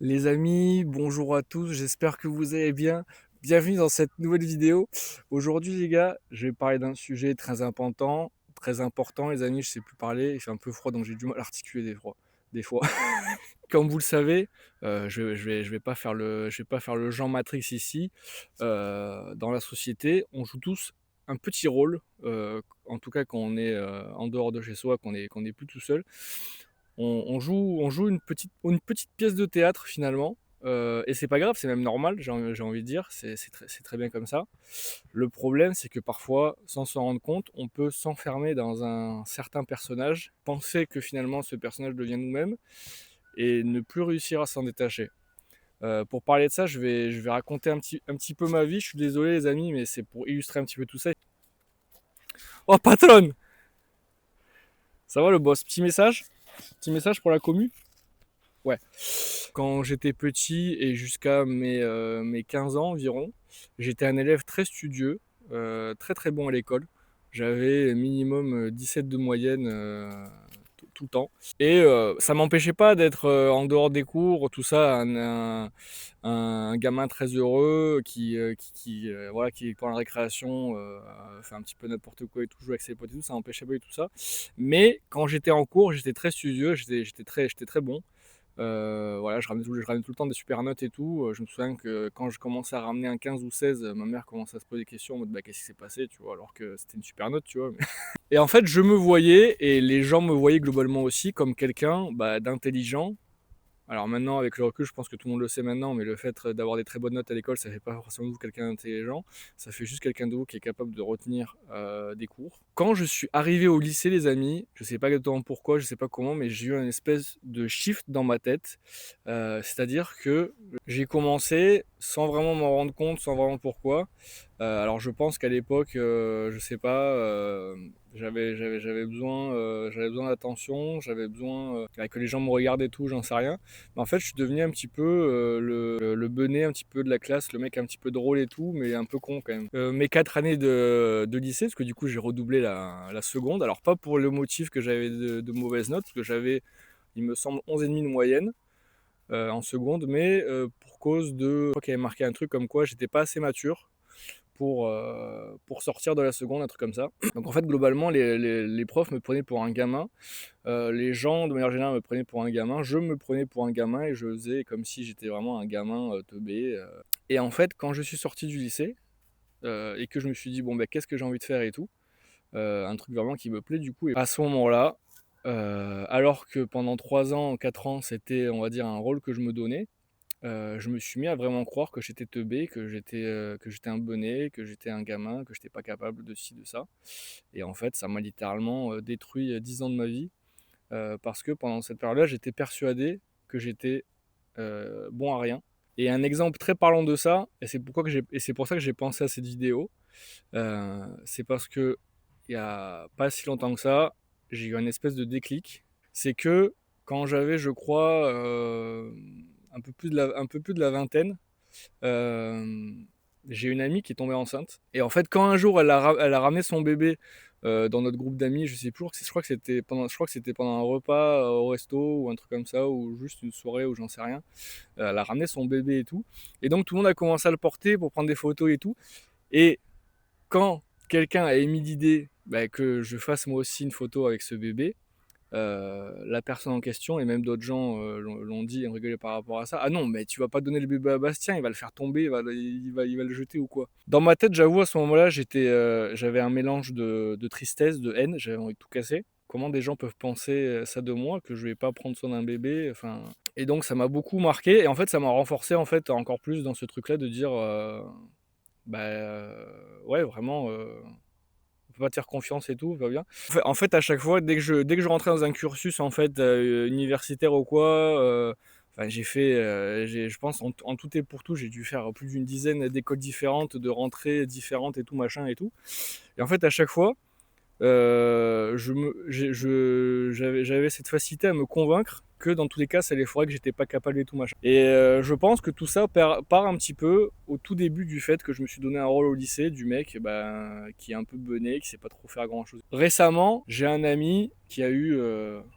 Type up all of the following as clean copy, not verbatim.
Les amis, bonjour à tous, j'espère que vous allez bien. Bienvenue dans cette nouvelle vidéo. Aujourd'hui les gars, je vais parler d'un sujet très important les amis, je sais plus parler, il fait un peu froid donc j'ai du mal à articuler des fois. Comme vous le savez, je vais pas faire le Jean Matrix ici. Dans la société, on joue tous un petit rôle, en tout cas quand on est, en dehors de chez soi, qu'on est plus tout seul. On joue une petite pièce de théâtre finalement, et c'est pas grave, c'est même normal, j'ai envie de dire, c'est très bien comme ça. Le problème, c'est que parfois, sans s'en rendre compte, on peut s'enfermer dans un certain personnage, penser que finalement ce personnage devient nous-mêmes et ne plus réussir à s'en détacher. Pour parler de ça, je vais raconter un petit peu ma vie. Je suis désolé les amis, mais c'est pour illustrer un petit peu tout ça. Oh patronne, ça va le boss? Petit message pour la commu. Ouais. Quand j'étais petit et jusqu'à mes 15 ans environ, j'étais un élève très studieux, très très bon à l'école. J'avais minimum 17 de moyenne tout le temps. Et ça m'empêchait pas d'être en dehors des cours, tout ça, un gamin très heureux voilà, qui pendant la récréation fait un petit peu n'importe quoi et tout, joue avec ses potes et tout, ça m'empêchait pas du tout ça. Mais quand j'étais en cours, j'étais très studieux, j'étais très bon. Voilà, je ramenais tout le temps des super notes et tout. Je me souviens que quand je commençais à ramener un 15 ou 16, ma mère commençait à se poser des questions en mode bah, qu'est-ce qui s'est passé, tu vois, alors que c'était une super note, tu vois. Et en fait, je me voyais, et les gens me voyaient globalement aussi, comme quelqu'un bah, d'intelligent. Alors maintenant, avec le recul, je pense que tout le monde le sait maintenant, mais le fait d'avoir des très bonnes notes à l'école, ça fait pas forcément de vous quelqu'un d'intelligent, ça fait juste quelqu'un de vous qui est capable de retenir des cours. Quand je suis arrivé au lycée, les amis, je sais pas exactement pourquoi, je sais pas comment, mais j'ai eu un espèce de shift dans ma tête. C'est-à-dire que j'ai commencé sans vraiment m'en rendre compte, sans vraiment pourquoi. Alors je pense qu'à l'époque, je sais pas, j'avais besoin d'attention, j'avais besoin que les gens me regardent et tout, j'en sais rien. Mais en fait, je suis devenu un petit peu le benet un petit peu de la classe, le mec un petit peu drôle et tout, mais un peu con quand même. Mes 4 années de lycée, parce que du coup j'ai redoublé la seconde, alors pas pour le motif que j'avais de mauvaises notes, parce que j'avais, il me semble, 11,5 de moyenne en seconde, mais pour cause de... Je crois qu'il y avait marqué un truc comme quoi j'étais pas assez mature pour sortir de la seconde, un truc comme ça. Donc en fait, globalement, les profs me prenaient pour un gamin. Les gens, de manière générale, me prenaient pour un gamin. Je me prenais pour un gamin et je faisais comme si j'étais vraiment un gamin teubé. Et en fait, quand je suis sorti du lycée et que je me suis dit, bon, ben, qu'est-ce que j'ai envie de faire et tout, un truc vraiment qui me plaît du coup. Et à ce moment-là, alors que pendant 3 ans, 4 ans, c'était, on va dire, un rôle que je me donnais, je me suis mis à vraiment croire que j'étais teubé, que j'étais un bonnet, que j'étais un gamin, que j'étais pas capable de ci, de ça. Et en fait, ça m'a littéralement détruit 10 ans de ma vie, parce que pendant cette période-là, j'étais persuadé que j'étais bon à rien. Et un exemple très parlant de ça, et c'est pour ça que j'ai pensé à cette vidéo, c'est parce que il y a pas si longtemps que ça, j'ai eu un espèce de déclic. C'est que quand j'avais, je crois, un peu plus de la vingtaine, euh, j'ai une amie qui est tombée enceinte. Et en fait, quand un jour elle a ramené son bébé dans notre groupe d'amis, je crois que je crois que c'était pendant un repas au resto ou un truc comme ça, ou juste une soirée ou j'en sais rien. Elle a ramené son bébé et tout. Et donc tout le monde a commencé à le porter pour prendre des photos et tout. Et quand quelqu'un a émis l'idée bah, que je fasse moi aussi une photo avec ce bébé, la personne en question et même d'autres gens l'ont dit et ont rigolé par rapport à ça. Ah non, mais tu vas pas donner le bébé à Bastien, il va le faire tomber, il va le jeter ou quoi. Dans ma tête, j'avoue, à ce moment-là, j'avais un mélange de tristesse, de haine, j'avais envie de tout casser. Comment des gens peuvent penser ça de moi, que je vais pas prendre soin d'un bébé, enfin... Et donc ça m'a beaucoup marqué, et en fait ça m'a renforcé en fait encore plus dans ce truc-là de dire bah ouais vraiment on peut pas te faire confiance et tout, va bien. En fait, à chaque fois, dès que je rentrais dans un cursus en fait universitaire ou quoi, enfin, je pense en tout et pour tout, j'ai dû faire plus d'une dizaine d'écoles différentes, de rentrées différentes et tout machin et tout. Et en fait, à chaque fois, j'avais cette facilité à me convaincre que dans tous les cas, ça allait faudrait que j'étais pas capable et tout machin. Et je pense que tout ça part un petit peu au tout début du fait que je me suis donné un rôle au lycée du mec ben, qui est un peu bené, qui sait pas trop faire grand chose. Récemment, j'ai un ami qui a eu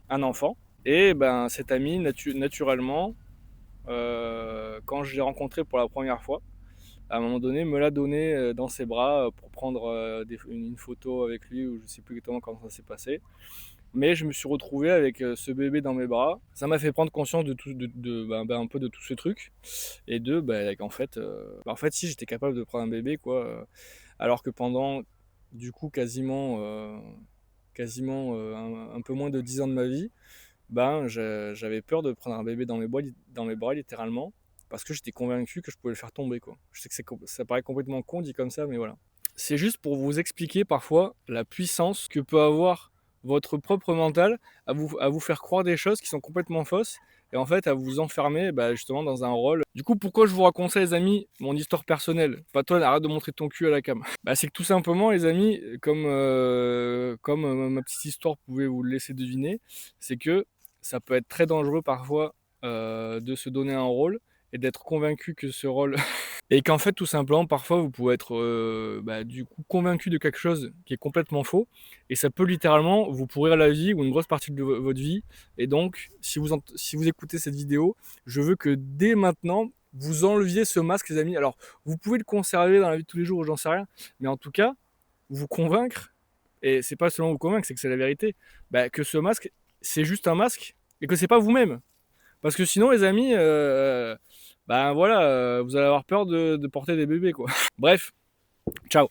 un enfant. Et ben cet ami, naturellement, quand je l'ai rencontré pour la première fois. À un moment donné, me l'a donné dans ses bras pour prendre une photo avec lui, ou je sais plus exactement comment ça s'est passé. Mais je me suis retrouvé avec ce bébé dans mes bras. Ça m'a fait prendre conscience de tout, un peu de tout ce truc, et en fait, si j'étais capable de prendre un bébé, quoi, alors que pendant, du coup, quasiment un peu moins de 10 ans de ma vie, j'avais peur de prendre un bébé dans mes bras littéralement, parce que j'étais convaincu que je pouvais le faire tomber, quoi. Je sais que ça paraît complètement con dit comme ça, mais voilà. C'est juste pour vous expliquer parfois la puissance que peut avoir votre propre mental à vous faire croire des choses qui sont complètement fausses, et en fait à vous enfermer justement dans un rôle. Du coup, pourquoi je vous raconte ça, les amis, mon histoire personnelle? Pas toi, arrête de montrer ton cul à la cam. C'est que tout simplement, les amis, comme ma petite histoire pouvait vous le laisser deviner, c'est que ça peut être très dangereux parfois de se donner un rôle et d'être convaincu que ce rôle et qu'en fait, tout simplement, parfois, vous pouvez être, du coup, convaincu de quelque chose qui est complètement faux, et ça peut littéralement vous pourrir la vie ou une grosse partie de votre vie. Et donc, si vous écoutez cette vidéo, je veux que dès maintenant, vous enleviez ce masque, les amis. Alors, vous pouvez le conserver dans la vie de tous les jours, j'en sais rien, mais en tout cas, vous convaincre, et c'est pas seulement vous convaincre, c'est que c'est la vérité, que ce masque, c'est juste un masque, et que c'est pas vous-même. Parce que sinon, les amis, voilà, vous allez avoir peur de porter des bébés, quoi. Bref, ciao.